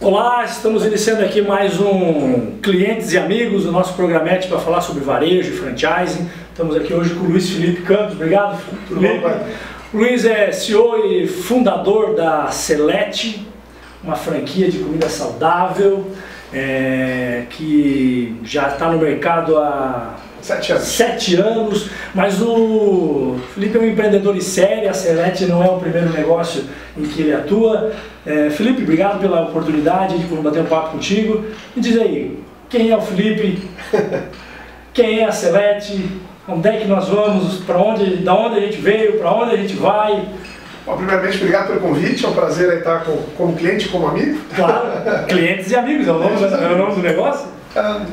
Olá, estamos iniciando aqui mais um Clientes e Amigos, o nosso programete para falar sobre varejo e franchising. Estamos aqui hoje com o Luiz Felipe Campos. Obrigado, Felipe. O Luiz é CEO e fundador da Select, uma franquia de comida saudável que já está no mercado há 7 anos, mas o Felipe é um empreendedor em série, a Select não é o primeiro negócio em que ele atua. Felipe, obrigado pela oportunidade de bater um papo contigo. Me diz aí, quem é o Felipe? Quem é a Select? Onde é que nós vamos? Da onde a gente veio? Para onde a gente vai? Bom, primeiramente, obrigado pelo convite, é um prazer aí estar como cliente e como amigo. Claro, clientes e amigos, é o nome do negócio?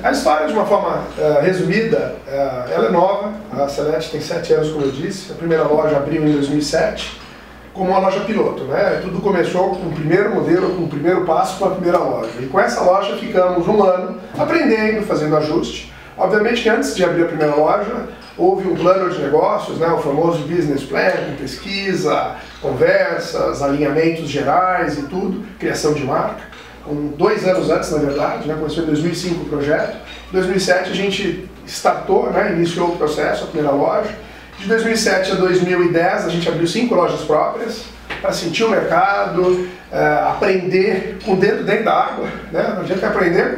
A história, de uma forma resumida, ela é nova. A Select tem 7 anos, como eu disse. A primeira loja abriu em 2007 como uma loja piloto, né? Tudo começou com o primeiro modelo, com o primeiro passo, com a primeira loja. E com essa loja ficamos um ano aprendendo, fazendo ajuste. Obviamente que antes de abrir a primeira loja, houve um plano de negócios, né? O famoso business plan, com pesquisa, conversas, alinhamentos gerais e tudo, criação de marca. 2 anos antes, na verdade, né? Começou em 2005 o projeto. Em 2007 a gente startou, né? Iniciou o processo, a primeira loja. De 2007 a 2010 a gente abriu 5 lojas próprias para sentir o mercado, aprender com o dedo dentro da água, né? Não adianta aprender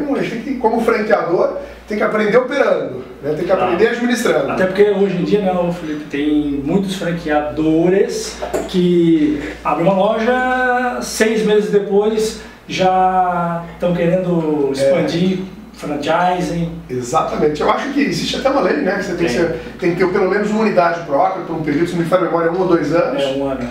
como franqueador, tem que aprender operando, né? Tem que aprender administrando. Até porque hoje em dia, né, Felipe, tem muitos franqueadores que abrem uma loja, 6 meses depois já estão querendo expandir franchising. Exatamente. Eu acho que existe até uma lei, né? Que você tem que ter pelo menos uma unidade própria por um período, se não me falha a memória, 1 ou 2 anos. 1 ano.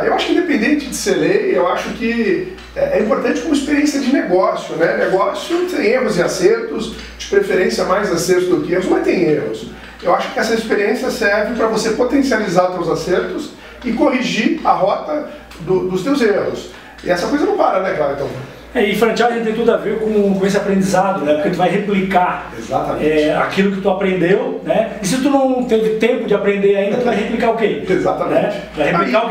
Eu acho que independente de ser lei, eu acho que é importante como experiência de negócio, né? Negócio tem erros e acertos, de preferência mais acertos do que erros, mas tem erros. Eu acho que essa experiência serve para você potencializar os seus acertos e corrigir a rota dos teus erros. E essa coisa não para, né, Clayton? E franchising tem tudo a ver com esse aprendizado, né? Porque tu vai replicar aquilo que tu aprendeu, né? E se tu não teve tempo de aprender ainda, tu vai replicar o quê? Exatamente. Né? Vai replicar o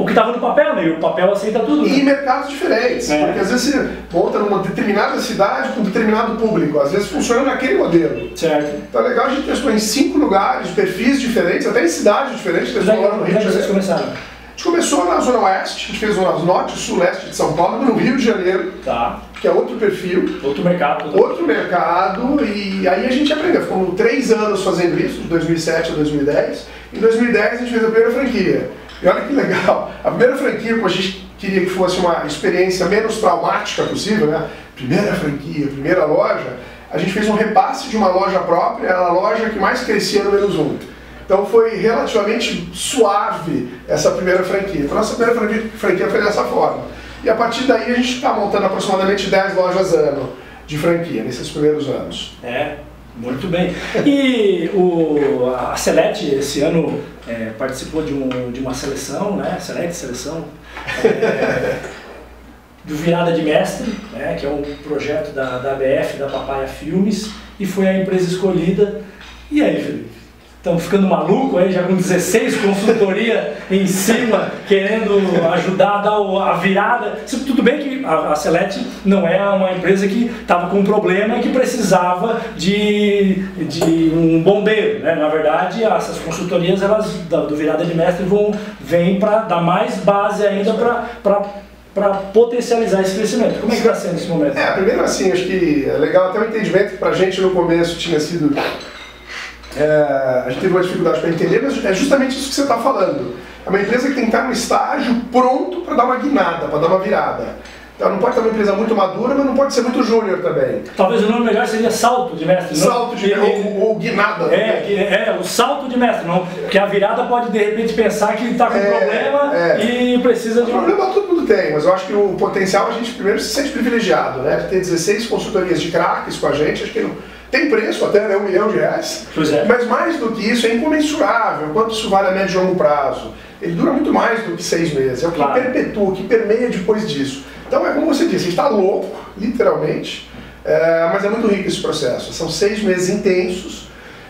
que estava no papel, né? E o papel aceita tudo. E né? em mercados diferentes, porque às vezes você monta numa determinada cidade com um determinado público, às vezes funciona naquele modelo. Certo. Então é legal a gente testou em 5 lugares, perfis diferentes, até em cidades diferentes. Testou lá no Rio de Janeiro. Vocês começaram? A gente começou na Zona Oeste, a gente fez o Norte e Sul-Leste de São Paulo, no Rio de Janeiro, que é outro perfil. Outro mercado. Outro mercado, e aí a gente aprendeu. Ficamos 3 anos fazendo isso, de 2007 a 2010. Em 2010 a gente fez a primeira franquia. E olha que legal, a primeira franquia, como a gente queria que fosse uma experiência menos traumática possível, né? Primeira franquia, primeira loja, a gente fez um repasse de uma loja própria, a loja que mais crescia no -1. Então foi relativamente suave essa primeira franquia. Então nossa primeira franquia foi dessa forma. E a partir daí a gente está montando aproximadamente 10 lojas ano de franquia, nesses primeiros anos. Muito bem. E a Select esse ano participou de uma seleção, né? Seleção do Virada de Mestre, né? Que é um projeto da ABF, da Papaya Filmes, e foi a empresa escolhida. E aí, Felipe? Estamos ficando maluco aí, já com 16 consultoria em cima, querendo ajudar a dar a virada. Tudo bem que a Select não é uma empresa que estava com um problema e que precisava de um bombeiro, né? Na verdade, essas consultorias do Virada de Mestre vêm para dar mais base ainda para potencializar esse crescimento. Como é que está sendo esse momento? Primeiro assim, acho que é legal até o entendimento que para a gente no começo tinha sido... a gente teve uma dificuldade para entender, mas é justamente isso que você está falando. É uma empresa que tem que estar no estágio pronto para dar uma guinada, para dar uma virada. Então não pode ser uma empresa muito madura, mas não pode ser muito júnior também. Talvez o nome melhor seria salto de mestre. Salto de mestre, ou guinada. O salto de mestre, não, porque a virada pode de repente pensar que está com problema e precisa de... O problema todo mundo tem, mas eu acho que o potencial a gente primeiro se sente privilegiado, né? Ter 16 consultorias de craques com a gente, acho que não... Tem preço até, né? R$1 milhão. Pois é. Mas mais do que isso, é incomensurável. Quanto isso vale a médio e longo prazo? Ele dura muito mais do que 6 meses. É o que perpetua, o que permeia depois disso. Então é como você disse, a gente está louco, literalmente, mas é muito rico esse processo. São 6 meses intensos,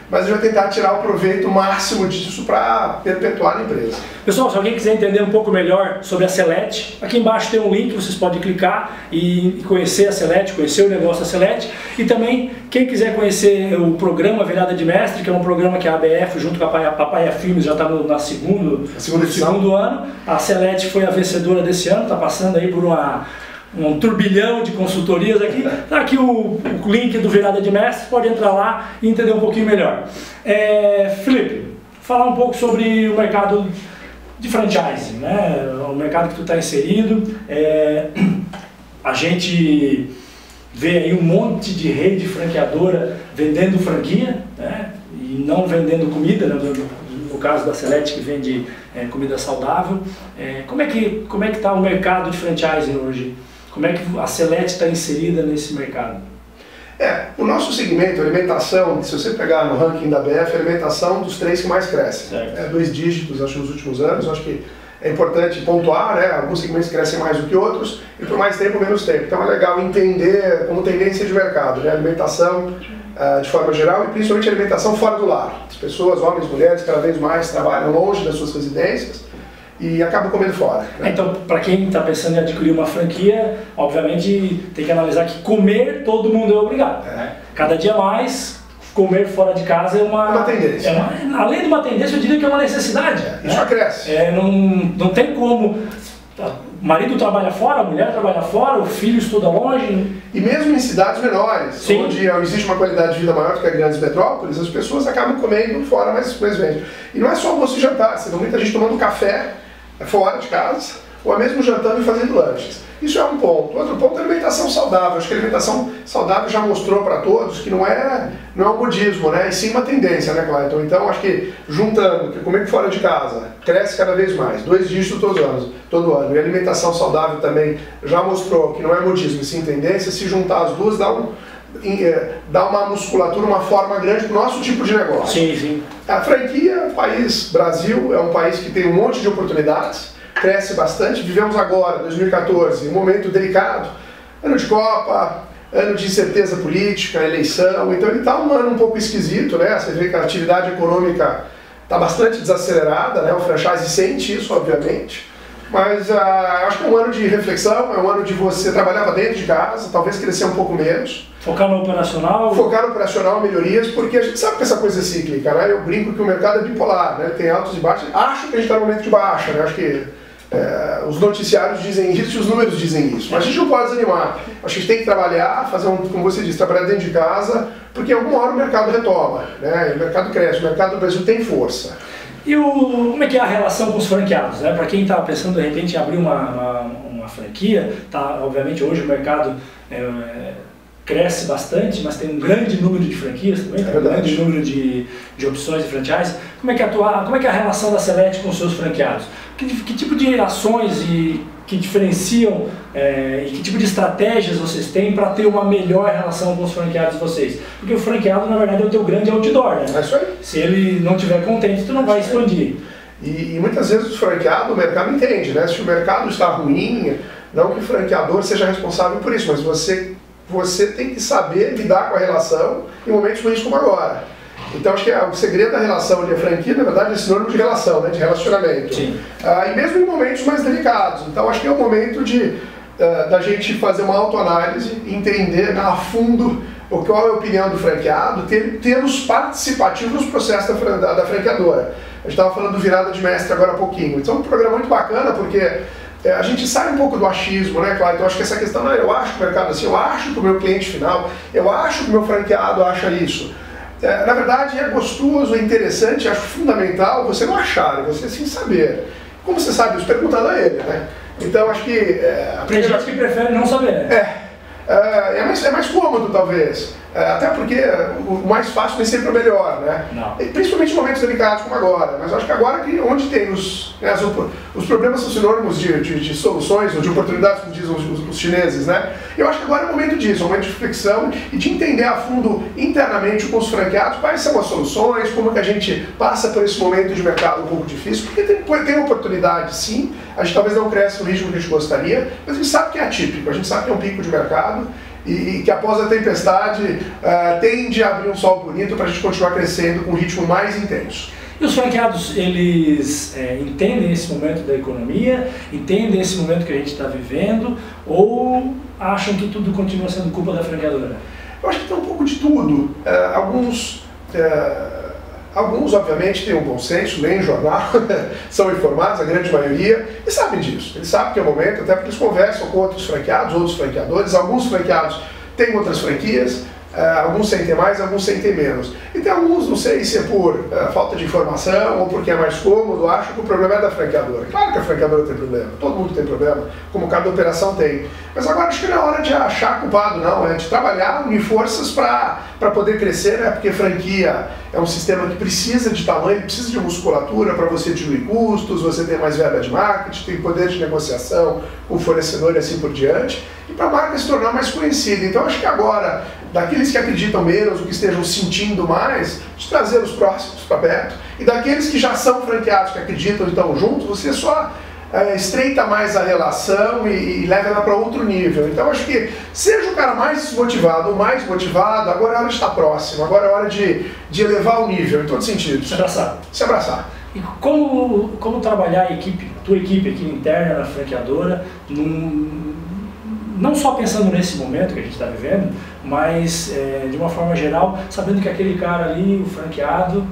mas a gente vai tentar tirar o proveito máximo disso para perpetuar a empresa. Pessoal, se alguém quiser entender um pouco melhor sobre a Celete, aqui embaixo tem um link, vocês podem clicar e conhecer a Celete, conhecer o negócio da Celete. E também, quem quiser conhecer o programa Virada de Mestre, que é um programa que a ABF, junto com a Papaya Filmes, já está no segundo ano. A Celete foi a vencedora desse ano, está passando aí por um turbilhão de consultorias aqui. Está aqui o link do Virada de Mestre, pode entrar lá e entender um pouquinho melhor. Felipe, falar um pouco sobre o mercado de franchising, né? O mercado que tu está inserido. A gente vê aí um monte de rede franqueadora vendendo franquia, né? E não vendendo comida, né? No caso da Celete, que vende comida saudável. Como é que está o mercado de franchising hoje? Como é que a Celete está inserida nesse mercado? O nosso segmento, alimentação, se você pegar no ranking da BF, alimentação dos 3 que mais crescem. 2 dígitos, acho, nos últimos anos. Acho que é importante pontuar, né? Alguns segmentos crescem mais do que outros e por mais tempo, menos tempo. Então é legal entender como tendência de mercado, né? Alimentação de forma geral e principalmente alimentação fora do lar. As pessoas, homens, mulheres, cada vez mais trabalham longe das suas residências e acabam comendo fora, né? Então, para quem está pensando em adquirir uma franquia, obviamente tem que analisar que comer todo mundo é obrigado. Cada dia mais, comer fora de casa é uma tendência. Além de uma tendência, eu diria que é uma necessidade. Isso só cresce. Não tem como. O marido trabalha fora, a mulher trabalha fora, o filho estuda longe. E mesmo em cidades menores, Sim, onde existe uma qualidade de vida maior do que as grandes metrópoles, as pessoas acabam comendo fora mais vezes. E não é só almoço e jantar, você vê muita gente tomando café fora de casa, ou mesmo jantando e fazendo lanches. Isso é um ponto. Outro ponto é a alimentação saudável. Acho que a alimentação saudável já mostrou para todos que não é um modismo, né? E sim uma tendência, né, Clayton? Então acho que juntando, que comer fora de casa cresce cada vez mais, 2 dígitos todo ano. E a alimentação saudável também já mostrou que não é modismo e sim tendência. Se juntar as duas dá uma musculatura, uma forma grande para o nosso tipo de negócio. Sim, sim. A franquia, o país Brasil, é um país que tem um monte de oportunidades, cresce bastante. Vivemos agora, 2014, um momento delicado, ano de Copa, ano de incerteza política, eleição, então ele está um ano um pouco esquisito, né? Você vê que a atividade econômica está bastante desacelerada, né? O franchise sente isso, obviamente. Mas acho que é um ano de reflexão, é um ano de você trabalhar dentro de casa, talvez crescer um pouco menos. Focar no operacional? Focar no operacional, melhorias, porque a gente sabe que essa coisa é cíclica, né? Eu brinco que o mercado é bipolar, né? Tem altos e baixos. Acho que a gente está no momento de baixa, né? Acho que os noticiários dizem isso e os números dizem isso. Mas a gente não pode desanimar. Acho que a gente tem que trabalhar, fazer como você disse, trabalhar dentro de casa, porque alguma hora o mercado retoma, né? O mercado cresce, o mercado do Brasil tem força. E como é que é a relação com os franqueados, né? Para quem está pensando de repente em abrir uma franquia, obviamente hoje o mercado cresce bastante, mas tem um grande número de franquias também, tem um grande número de opções de franchise. Como é que é a relação da Celete com os seus franqueados? Que tipo de ações que diferenciam e que tipo de estratégias vocês têm para ter uma melhor relação com os franqueados de vocês? Porque o franqueado, na verdade, é o teu grande outdoor, né? É isso aí. Se ele não estiver contente, tu não vai expandir. E muitas vezes o franqueado, o mercado entende, né? Se o mercado está ruim, não que o franqueador seja responsável por isso, mas você tem que saber lidar com a relação em momentos ruins como agora. Então acho que o segredo da relação de franquia, na verdade, é sinônimo de relação, né? De relacionamento. Sim. E mesmo em momentos mais delicados. Então acho que é o momento da gente fazer uma autoanálise, entender a fundo qual é a opinião do franqueado, termos participativos no processo da franqueadora. A gente estava falando do Virada de Mestre agora há pouquinho. Então é um programa muito bacana porque a gente sai um pouco do achismo, né, claro? Então acho que essa questão, eu acho que o mercado assim, eu acho que o meu cliente final, eu acho que o meu franqueado acha isso. Na verdade é gostoso, é interessante, acho fundamental você não achar, você sim saber. Como você sabe isso? Perguntando a ele, né? Então acho que... Tem gente que prefere não saber, né? É mais cômodo, talvez. Até porque o mais fácil nem sempre é o melhor, né? Não. Principalmente em momentos delicados como agora. Mas acho que agora onde tem os problemas são sinônimos de soluções ou de oportunidades, como dizem os chineses, né? Eu acho que agora é o momento disso, é um momento de reflexão e de entender a fundo internamente com os franqueados quais são as soluções, como que a gente passa por esse momento de mercado um pouco difícil, porque tem oportunidade sim, a gente talvez não cresça no ritmo que a gente gostaria, mas a gente sabe que é atípico, a gente sabe que é um pico de mercado e que após a tempestade tende a abrir um sol bonito para a gente continuar crescendo com um ritmo mais intenso. E os franqueados, eles entendem esse momento da economia, entendem esse momento que a gente está vivendo, ou acham que tudo continua sendo culpa da franqueadora? Eu acho que tem um pouco de tudo. Alguns, obviamente, têm um bom senso, leem jornal, são informados, a grande maioria, e sabem disso. Eles sabem que é o momento, até porque eles conversam com outros franqueados, outros franqueadores. Alguns franqueados têm outras franquias, alguns sentem mais, alguns sentem menos. E tem alguns, não sei se é por falta de informação ou porque é mais cômodo, acham que o problema é da franqueadora. Claro que a franqueadora tem problema, todo mundo tem problema, como cada operação tem. Mas agora acho que não é hora de achar culpado, não, é de trabalhar, unir forças para poder crescer, né? Porque franquia é um sistema que precisa de tamanho, precisa de musculatura para você diluir custos, você tem mais verba de marketing, tem poder de negociação com o fornecedor e assim por diante, e para a marca se tornar mais conhecida. Então acho que agora, daqueles que acreditam menos, ou que estejam sentindo mais, de trazer os próximos para perto, e daqueles que já são franqueados, que acreditam e estão juntos, você só estreita mais a relação e leva ela para outro nível. Então acho que seja o cara mais motivado ou mais motivado, agora é hora de estar próximo, agora é hora de elevar o nível em todos os sentidos. Se abraçar. Se abraçar. E como trabalhar a tua equipe aqui interna na franqueadora, não só pensando nesse momento que a gente está vivendo, mas de uma forma geral, sabendo que aquele cara ali, o franqueado,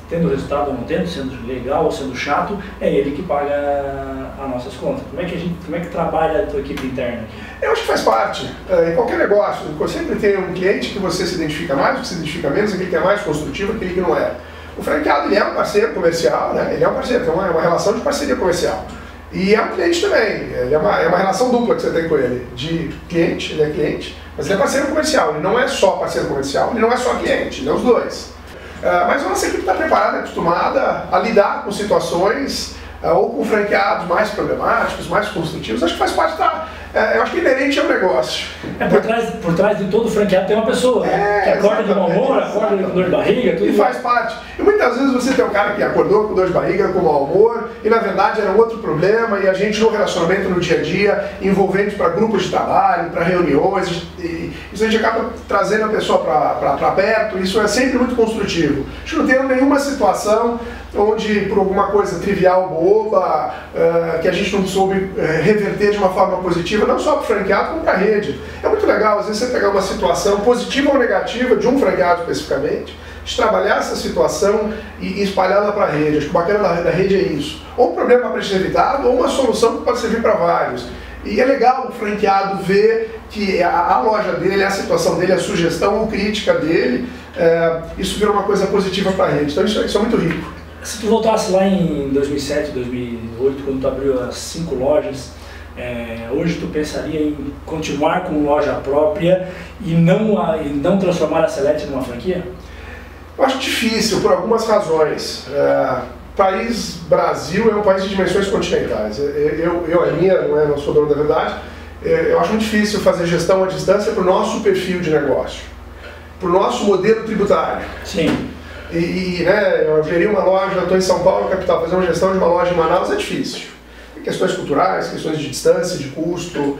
tendo resultado ou não tendo, sendo legal ou sendo chato, é ele que paga as nossas contas. Como é que trabalha a tua equipe interna? Eu acho que faz parte. Em qualquer negócio, sempre tem um cliente que você se identifica mais, que se identifica menos, aquele que é mais construtivo, aquele que não é. O franqueado, ele é um parceiro comercial, né? Ele é um parceiro, tem uma relação de parceria comercial. E é um cliente também, é uma relação dupla que você tem com ele, de cliente, ele é cliente, mas ele é parceiro comercial, ele não é só parceiro comercial, ele não é só cliente, ele é os dois. Mas a nossa equipe está preparada, acostumada a lidar com situações ou com franqueados mais problemáticos, mais construtivos. Acho que faz parte eu acho que inerente ao negócio. Por trás de todo franqueado tem uma pessoa, né? Que acorda de mau humor, acorda com dor de barriga, tudo. E faz parte. E muitas vezes você tem um cara que acordou com dor de barriga, com mau humor, e na verdade era um outro problema, e a gente no relacionamento no dia a dia, envolvendo para grupos de trabalho, para reuniões, e isso a gente acaba trazendo a pessoa para perto, isso é sempre muito construtivo. Acho que não tem nenhuma situação onde por alguma coisa trivial, boba, que a gente não soube reverter de uma forma positiva, não só para o franqueado, como para a rede. É muito legal, às vezes, você pegar uma situação positiva ou negativa de um franqueado especificamente, de trabalhar essa situação e espalhá-la para a rede. Acho que o bacana da rede é isso. Ou um problema para ser evitado, ou uma solução que pode servir para vários. E é legal o franqueado ver que a loja dele, a situação dele, a sugestão ou crítica dele, isso vira uma coisa positiva para a rede. Então isso é muito rico. Se tu voltasse lá em 2007, 2008, quando tu abriu as 5 lojas, hoje tu pensaria em continuar com loja própria e não transformar a Celete numa franquia? Eu acho difícil, por algumas razões. O país Brasil é um país de dimensões continentais. Não sou dono da verdade, eu acho muito difícil fazer gestão à distância para o nosso perfil de negócio, para o nosso modelo tributário. Sim. Eu gerir uma loja, estou em São Paulo, capital, fazer uma gestão de uma loja em Manaus é difícil. Tem questões culturais, questões de distância, de custo,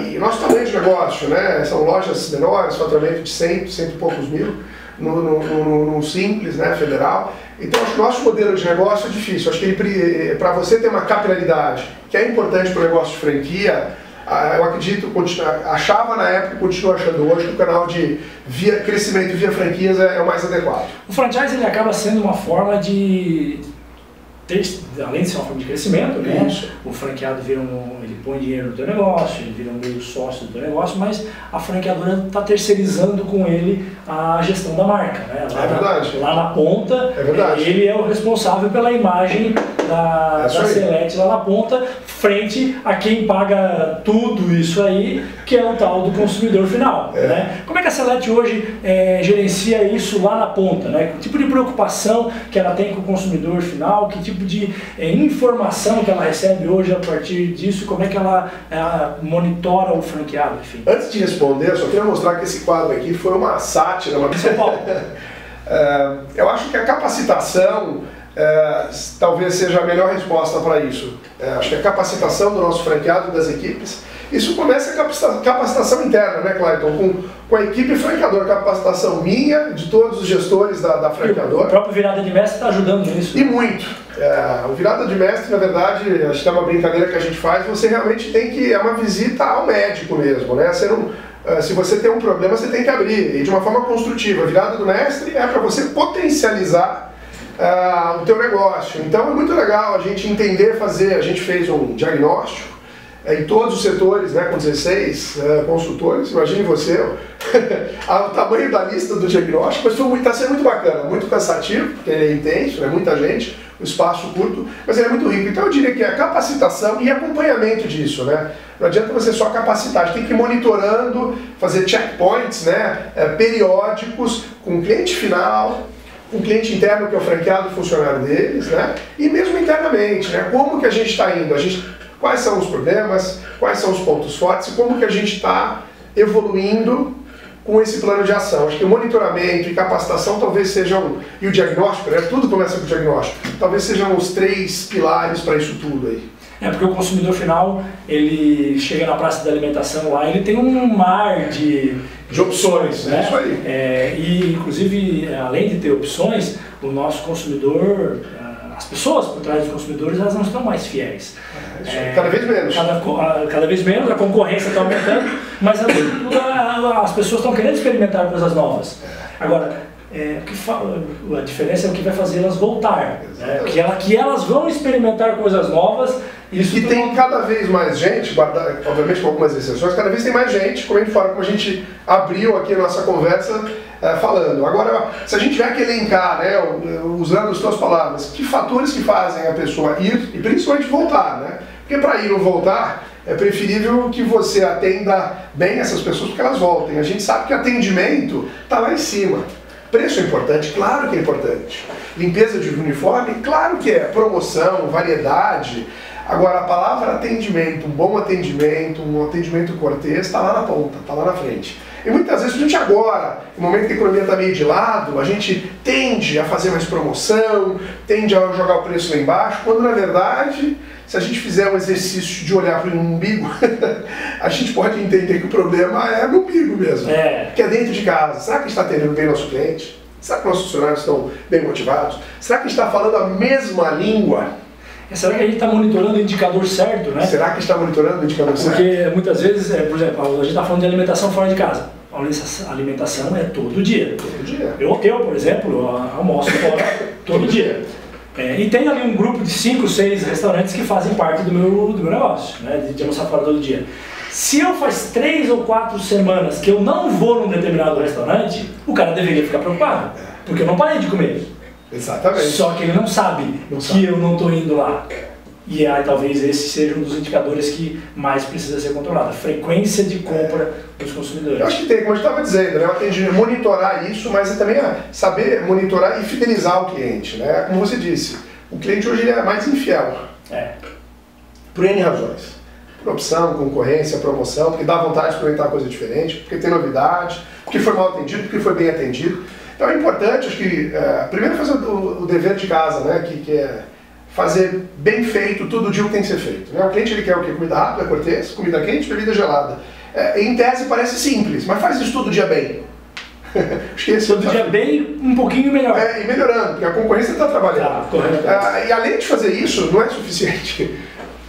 e nosso tamanho de negócio, né? São lojas menores, faturamento de 100 e poucos mil, no simples, né, federal. Então acho que o nosso modelo de negócio é difícil. Acho que para você ter uma capilaridade, que é importante para o negócio de franquia, eu acredito, achava na época e continuo achando hoje que o canal de crescimento via franquias é o mais adequado. O franchise ele acaba sendo uma forma de além de ser uma forma de crescimento, né? O franqueado ele põe dinheiro no teu negócio, ele vira um meio sócio do teu negócio, mas a franqueadora está terceirizando com ele a gestão da marca, né? Lá na ponta, ele é o responsável pela imagem da Celete lá na ponta, frente a quem paga tudo isso aí, que é o tal do consumidor final. Né? Como é que a Celete hoje gerencia isso lá na ponta? Né? Que tipo de preocupação que ela tem com o consumidor final, que tipo de informação que ela recebe hoje a partir disso, como é que ela monitora o franqueado, enfim. Antes de responder, eu só queria mostrar que esse quadro aqui foi uma sátira, uma São Paulo. Eu acho que a capacitação talvez seja a melhor resposta para isso. Acho que a capacitação do nosso franqueado e das equipes Isso começa a capacitação interna, né, Clayton? Com a equipe franqueadora, capacitação minha, de todos os gestores da franqueadora. O próprio Virada de Mestre está ajudando nisso. E muito. O Virada de Mestre, na verdade, acho que é uma brincadeira que a gente faz, você realmente tem que, é uma visita ao médico mesmo, né? Você não, se você tem um problema, você tem que abrir, e de uma forma construtiva. A Virada do Mestre é para você potencializar o teu negócio. Então é muito legal a gente entender, a gente fez um diagnóstico em todos os setores, né, com 16 consultores, imagine você o tamanho da lista do diagnóstico, mas está sendo muito bacana, muito cansativo, porque ele é intenso, é muita gente, o espaço curto, mas ele é muito rico. Então eu diria que é capacitação e acompanhamento disso, né? Não adianta você só capacitar, a gente tem que ir monitorando, fazer checkpoints, né, periódicos com o cliente final, com o cliente interno, que é o franqueado, o funcionário deles, né? E mesmo internamente, né? Como que a gente está indo? Quais são os problemas, quais são os pontos fortes e como que a gente está evoluindo com esse plano de ação. Acho que o monitoramento e capacitação talvez sejam, e o diagnóstico, né? Tudo começa com o diagnóstico, talvez sejam os 3 pilares para isso tudo aí. Porque o consumidor final, ele chega na praça da alimentação lá, ele tem um mar de opções, né? Isso aí. E inclusive, além de ter opções, o nosso consumidor, as pessoas por trás dos consumidores, elas não estão mais fiéis. Cada vez menos. Cada vez menos, a concorrência está aumentando, mas além de tudo, as pessoas estão querendo experimentar coisas novas. Agora, a diferença é o que vai fazer elas voltar, né? que elas vão experimentar coisas novas. Isso tem cada vez mais gente, obviamente com algumas exceções, cada vez tem mais gente, comendo fora, como a gente abriu aqui a nossa conversa falando. Agora, se a gente tiver que elencar, né, usando as tuas palavras, que fatores que fazem a pessoa ir e principalmente voltar, né? Porque para ir ou voltar, é preferível que você atenda bem essas pessoas porque elas voltem. A gente sabe que atendimento está lá em cima. Preço é importante? Claro que é importante. Limpeza de uniforme? Claro que é. Promoção, variedade. Agora, a palavra atendimento, um bom atendimento, um atendimento cortês, está lá na ponta, está lá na frente. E muitas vezes a gente agora, no momento que a economia está meio de lado, a gente tende a fazer mais promoção, tende a jogar o preço lá embaixo, quando na verdade, se a gente fizer um exercício de olhar para o umbigo, a gente pode entender que o problema é no umbigo mesmo, que é dentro de casa. Será que está atendendo bem nosso cliente? Será que nossos funcionários estão bem motivados? Será que está falando a mesma língua? Será que a gente está monitorando o indicador certo, né? Será que está monitorando o indicador certo? Porque muitas vezes, por exemplo, a gente está falando de alimentação fora de casa. A alimentação é todo dia. Todo dia. Eu, por exemplo, almoço fora todo dia. E tem ali um grupo de 5, 6 restaurantes que fazem parte do meu negócio, né? De almoçar fora todo dia. Se eu faz 3 ou 4 semanas que eu não vou num determinado restaurante, o cara deveria ficar preocupado, porque eu não parei de comer. Exatamente. Só que ele não sabe que eu não estou indo lá. E aí talvez esse seja um dos indicadores que mais precisa ser controlado. A frequência de compra dos consumidores. Eu acho que tem, como a gente estava dizendo, né? Monitorar isso, mas é também saber monitorar e fidelizar o cliente, né? Como você disse, o cliente hoje é mais infiel. Por N razões. Por opção, concorrência, promoção, porque dá vontade de experimentar coisa diferente, porque tem novidade, porque foi mal atendido, porque foi bem atendido. Então é importante, acho que, primeiro fazer o dever de casa, né, que é fazer bem feito todo dia o que tem que ser feito. Né? O cliente ele quer o quê? Comida rápida, cortês, comida quente, bebida gelada. Em tese parece simples, mas faz isso todo dia bem. Acho que esse todo dia bem, um pouquinho melhor. E melhorando, porque a concorrência está trabalhando. E além de fazer isso, não é suficiente.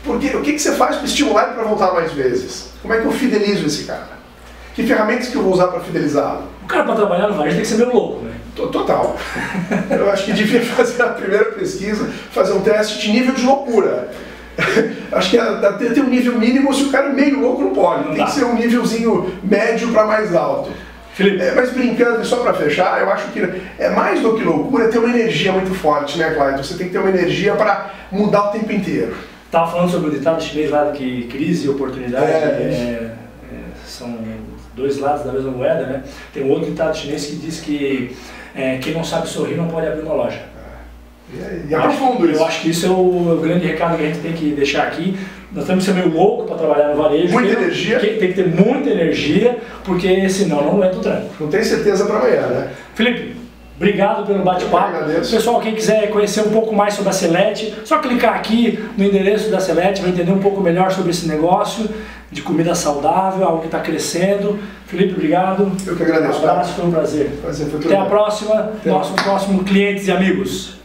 Porque o que você faz para estimular ele para voltar mais vezes? Como é que eu fidelizo esse cara? Que ferramentas que eu vou usar para fidelizá-lo? O cara para trabalhar no varejo tem que ser meio louco, né? Total. Eu acho que devia fazer a primeira pesquisa, fazer um teste de nível de loucura. Acho que tem um nível mínimo, se o cara é meio louco não pode. Tem que ser um nívelzinho médio para mais alto. Felipe. Mas brincando, só para fechar, eu acho que é mais do que loucura ter uma energia muito forte, né, Clayton? Você tem que ter uma energia para mudar o tempo inteiro. Estava falando sobre o ditado chinês lá que crise e oportunidade são dois lados da mesma moeda, né? Tem um outro ditado chinês que diz que quem não sabe sorrir não pode abrir uma loja. E é profundo isso. Eu acho que isso é o grande recado que a gente tem que deixar aqui. Nós temos que ser meio louco para trabalhar no varejo. Muita energia. Tem que ter muita energia, porque senão não aguenta o tranco. Não tem certeza para amanhã, né? Felipe, Obrigado pelo bate-papo. Pessoal, quem quiser conhecer um pouco mais sobre a Celete, só clicar aqui no endereço da Celete, vai entender um pouco melhor sobre esse negócio de comida saudável, algo que está crescendo. Felipe, obrigado. Eu que agradeço. Um abraço, foi um prazer. Foi Até a próxima, nosso próximo Clientes e Amigos.